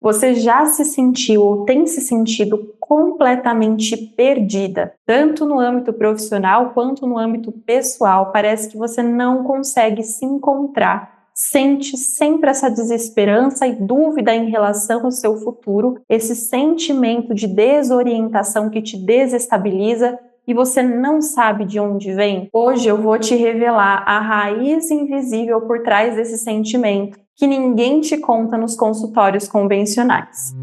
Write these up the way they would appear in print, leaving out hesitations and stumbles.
Você já se sentiu ou tem se sentido completamente perdida, tanto no âmbito profissional quanto no âmbito pessoal? Parece que você não consegue se encontrar. Sente sempre essa desesperança e dúvida em relação ao seu futuro, esse sentimento de desorientação que te desestabiliza e você não sabe de onde vem? Hoje eu vou te revelar a raiz invisível por trás desse sentimento, que ninguém te conta nos consultórios convencionais.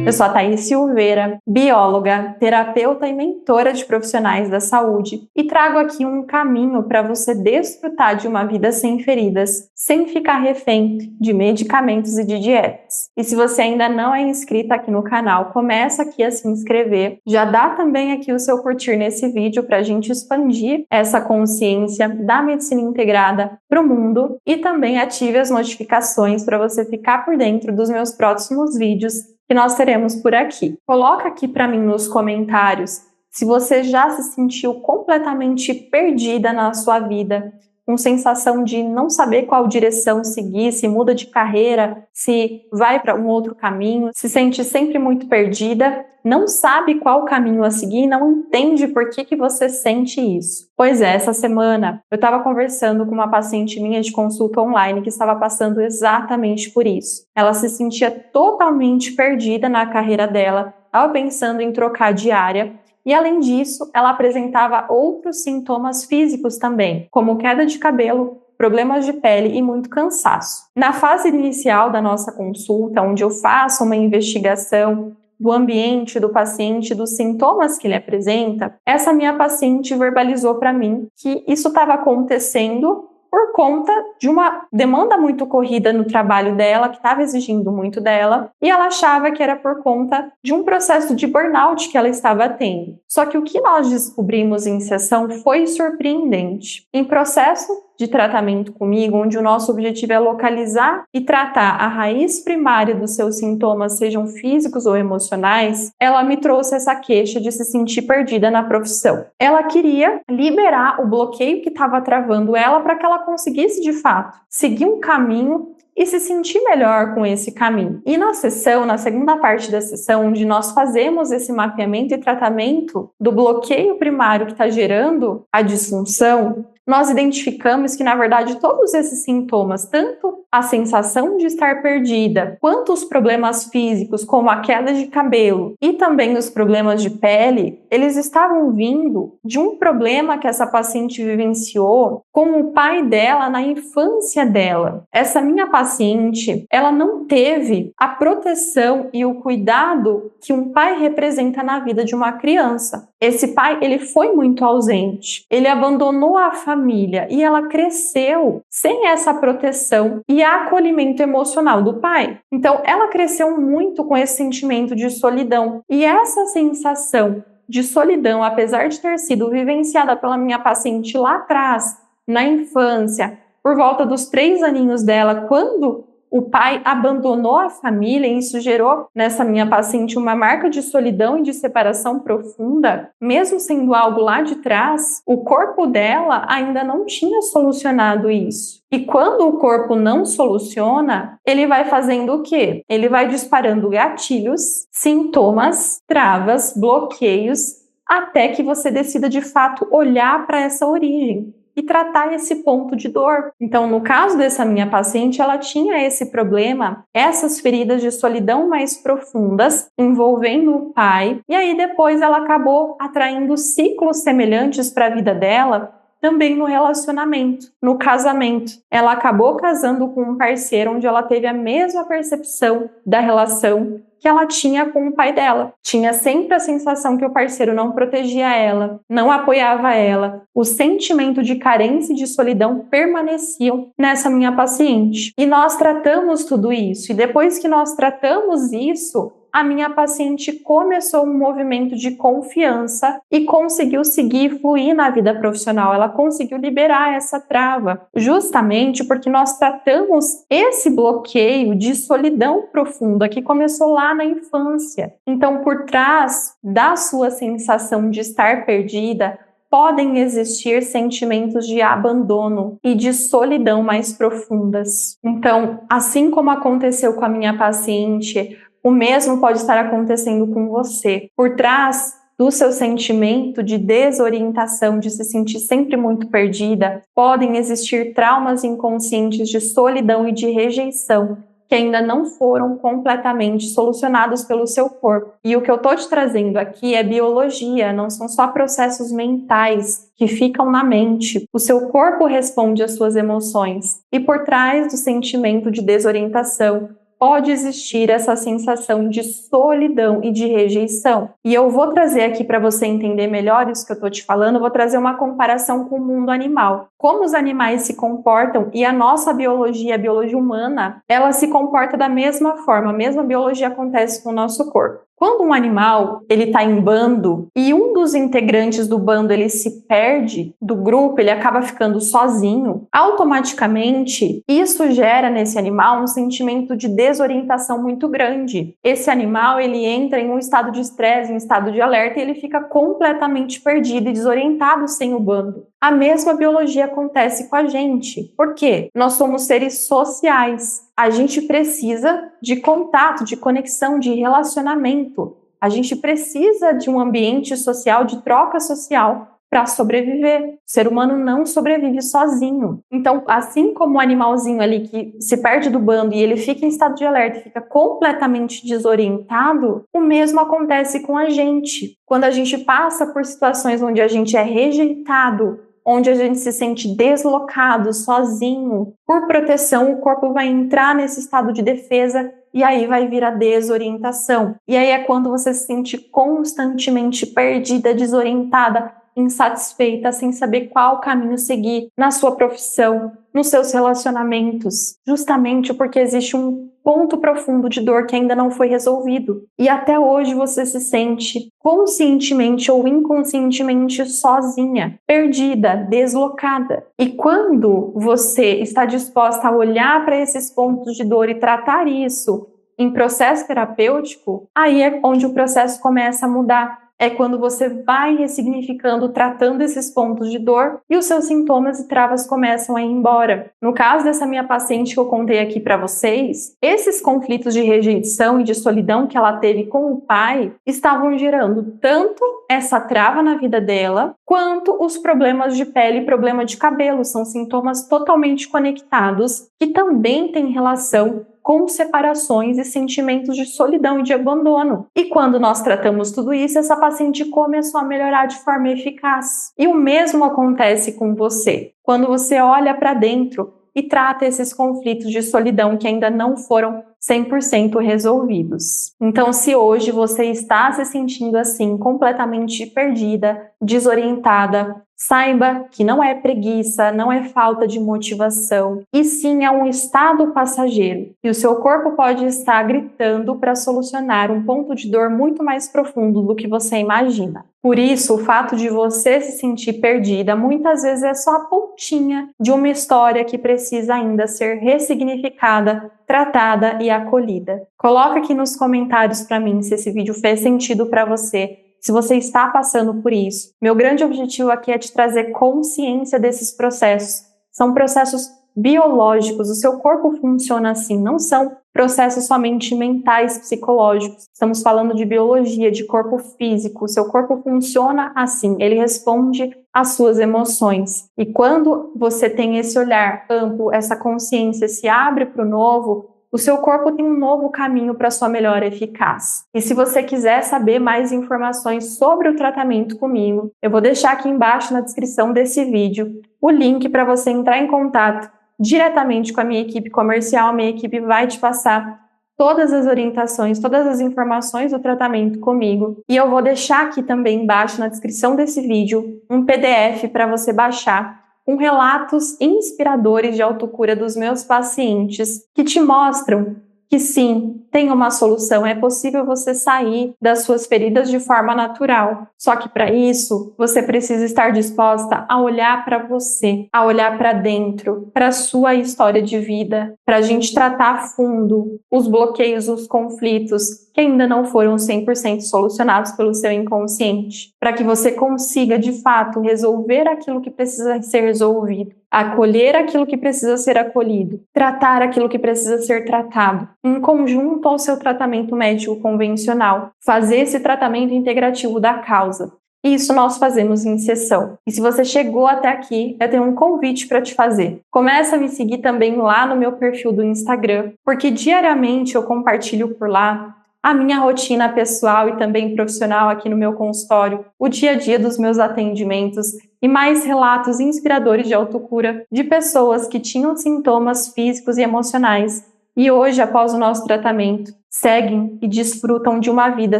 Eu sou a Thaís Silveira, bióloga, terapeuta e mentora de profissionais da saúde, e trago aqui um caminho para você desfrutar de uma vida sem feridas, sem ficar refém de medicamentos e de dietas. E se você ainda não é inscrita aqui no canal, começa aqui a se inscrever, já dá também aqui o seu curtir nesse vídeo para a gente expandir essa consciência da medicina integrada para o mundo, e também ative as notificações para você ficar por dentro dos meus próximos vídeos que nós teremos por aqui. Coloca aqui para mim nos comentários se você já se sentiu completamente perdida na sua vida, com sensação de não saber qual direção seguir, se muda de carreira, se vai para um outro caminho, se sente sempre muito perdida, não sabe qual caminho a seguir, não entende por que você sente isso. Pois é, essa semana eu estava conversando com uma paciente minha de consulta online que estava passando exatamente por isso. Ela se sentia totalmente perdida na carreira dela, estava pensando em trocar de área. E além disso, ela apresentava outros sintomas físicos também, como queda de cabelo, problemas de pele e muito cansaço. Na fase inicial da nossa consulta, onde eu faço uma investigação do ambiente do paciente, dos sintomas que ele apresenta, essa minha paciente verbalizou para mim que isso estava acontecendo por conta de uma demanda muito corrida no trabalho dela, que estava exigindo muito dela, e ela achava que era por conta de um processo de burnout que ela estava tendo. Só que o que nós descobrimos em sessão foi surpreendente. Em processo de tratamento comigo, onde o nosso objetivo é localizar e tratar a raiz primária dos seus sintomas, sejam físicos ou emocionais, ela me trouxe essa queixa de se sentir perdida na profissão. Ela queria liberar o bloqueio que estava travando ela para que ela conseguisse, de fato, seguir um caminho e se sentir melhor com esse caminho. E na sessão, na segunda parte da sessão, onde nós fazemos esse mapeamento e tratamento do bloqueio primário que está gerando a disfunção, nós identificamos que, na verdade, todos esses sintomas, tanto a sensação de estar perdida, quanto os problemas físicos, como a queda de cabelo e também os problemas de pele, eles estavam vindo de um problema que essa paciente vivenciou com o pai dela na infância dela. Essa minha paciente, ela não teve a proteção e o cuidado que um pai representa na vida de uma criança. Esse pai, ele foi muito ausente, ele abandonou a família e ela cresceu sem essa proteção e acolhimento emocional do pai. Então, ela cresceu muito com esse sentimento de solidão. E essa sensação de solidão, apesar de ter sido vivenciada pela minha paciente lá atrás, na infância, por volta dos 3 aninhos dela, quando o pai abandonou a família, e isso gerou nessa minha paciente uma marca de solidão e de separação profunda, mesmo sendo algo lá de trás, o corpo dela ainda não tinha solucionado isso. E quando o corpo não soluciona, ele vai fazendo o quê? Ele vai disparando gatilhos, sintomas, travas, bloqueios, até que você decida de fato olhar para essa origem e tratar esse ponto de dor. Então, no caso dessa minha paciente, ela tinha esse problema, essas feridas de solidão mais profundas, envolvendo o pai, e aí depois ela acabou atraindo ciclos semelhantes para a vida dela, também no relacionamento, no casamento. Ela acabou casando com um parceiro onde ela teve a mesma percepção da relação que ela tinha com o pai dela. Tinha sempre a sensação que o parceiro não protegia ela, não apoiava ela. O sentimento de carência e de solidão permaneciam nessa minha paciente. E nós tratamos tudo isso. E depois que nós tratamos isso, a minha paciente começou um movimento de confiança e conseguiu seguir e fluir na vida profissional. Ela conseguiu liberar essa trava, justamente porque nós tratamos esse bloqueio de solidão profunda que começou lá na infância. Então, por trás da sua sensação de estar perdida, podem existir sentimentos de abandono e de solidão mais profundas. Então, assim como aconteceu com a minha paciente, o mesmo pode estar acontecendo com você. Por trás do seu sentimento de desorientação, de se sentir sempre muito perdida, podem existir traumas inconscientes de solidão e de rejeição que ainda não foram completamente solucionados pelo seu corpo. E o que eu estou te trazendo aqui é biologia, não são só processos mentais que ficam na mente. O seu corpo responde às suas emoções. E por trás do sentimento de desorientação, pode existir essa sensação de solidão e de rejeição. E eu vou trazer aqui para você entender melhor isso que eu estou te falando, eu vou trazer uma comparação com o mundo animal. Como os animais se comportam e a nossa biologia, a biologia humana, ela se comporta da mesma forma, a mesma biologia acontece com o nosso corpo. Quando um animal ele está em bando e um dos integrantes do bando ele se perde do grupo, ele acaba ficando sozinho, automaticamente isso gera nesse animal um sentimento de desorientação muito grande. Esse animal ele entra em um estado de estresse, em um estado de alerta e ele fica completamente perdido e desorientado sem o bando. A mesma biologia acontece com a gente. Por quê? Nós somos seres sociais. A gente precisa de contato, de conexão, de relacionamento. A gente precisa de um ambiente social, de troca social para sobreviver. O ser humano não sobrevive sozinho. Então, assim como o animalzinho ali que se perde do bando e ele fica em estado de alerta, fica completamente desorientado, o mesmo acontece com a gente. Quando a gente passa por situações onde a gente é rejeitado, onde a gente se sente deslocado, sozinho, por proteção, o corpo vai entrar nesse estado de defesa e aí vai vir a desorientação. E aí é quando você se sente constantemente perdida, desorientada, insatisfeita, sem saber qual caminho seguir na sua profissão, nos seus relacionamentos, justamente porque existe um ponto profundo de dor que ainda não foi resolvido. E até hoje você se sente conscientemente ou inconscientemente sozinha, perdida, deslocada. E quando você está disposta a olhar para esses pontos de dor e tratar isso em processo terapêutico, aí é onde o processo começa a mudar. É quando você vai ressignificando, tratando esses pontos de dor e os seus sintomas e travas começam a ir embora. No caso dessa minha paciente que eu contei aqui para vocês, esses conflitos de rejeição e de solidão que ela teve com o pai estavam gerando tanto essa trava na vida dela, quanto os problemas de pele e problema de cabelo. São sintomas totalmente conectados que também têm relação com separações e sentimentos de solidão e de abandono. E quando nós tratamos tudo isso, essa paciente começou a melhorar de forma eficaz. E o mesmo acontece com você. Quando você olha para dentro e trata esses conflitos de solidão que ainda não foram 100% resolvidos. Então, se hoje você está se sentindo assim, completamente perdida, desorientada, saiba que não é preguiça, não é falta de motivação, e sim é um estado passageiro. E o seu corpo pode estar gritando para solucionar um ponto de dor muito mais profundo do que você imagina. Por isso, o fato de você se sentir perdida muitas vezes é só a pontinha de uma história que precisa ainda ser ressignificada, tratada e acolhida. Coloca aqui nos comentários para mim se esse vídeo fez sentido para você, se você está passando por isso. Meu grande objetivo aqui é te trazer consciência desses processos. São processos biológicos, o seu corpo funciona assim, não são processos somente mentais, psicológicos. Estamos falando de biologia, de corpo físico. O seu corpo funciona assim, ele responde às suas emoções. E quando você tem esse olhar amplo, essa consciência se abre para o novo, o seu corpo tem um novo caminho para sua melhora eficaz. E se você quiser saber mais informações sobre o tratamento comigo, eu vou deixar aqui embaixo na descrição desse vídeo o link para você entrar em contato diretamente com a minha equipe comercial. A minha equipe vai te passar todas as orientações, todas as informações do tratamento comigo. E eu vou deixar aqui também embaixo na descrição desse vídeo um PDF para você baixar com relatos inspiradores de autocura dos meus pacientes que te mostram que sim, tem uma solução, é possível você sair das suas feridas de forma natural. Só que para isso, você precisa estar disposta a olhar para você, a olhar para dentro, para a sua história de vida, para a gente tratar a fundo os bloqueios, os conflitos que ainda não foram 100% solucionados pelo seu inconsciente, para que você consiga, de fato, resolver aquilo que precisa ser resolvido, acolher aquilo que precisa ser acolhido, tratar aquilo que precisa ser tratado, em conjunto ao seu tratamento médico convencional, fazer esse tratamento integrativo da causa. Isso nós fazemos em sessão. E se você chegou até aqui, eu tenho um convite para te fazer. Começa a me seguir também lá no meu perfil do Instagram, porque diariamente eu compartilho por lá a minha rotina pessoal e também profissional aqui no meu consultório, o dia a dia dos meus atendimentos e mais relatos inspiradores de autocura de pessoas que tinham sintomas físicos e emocionais e hoje, após o nosso tratamento, seguem e desfrutam de uma vida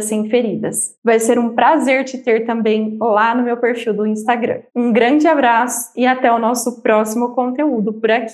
sem feridas. Vai ser um prazer te ter também lá no meu perfil do Instagram. Um grande abraço e até o nosso próximo conteúdo por aqui.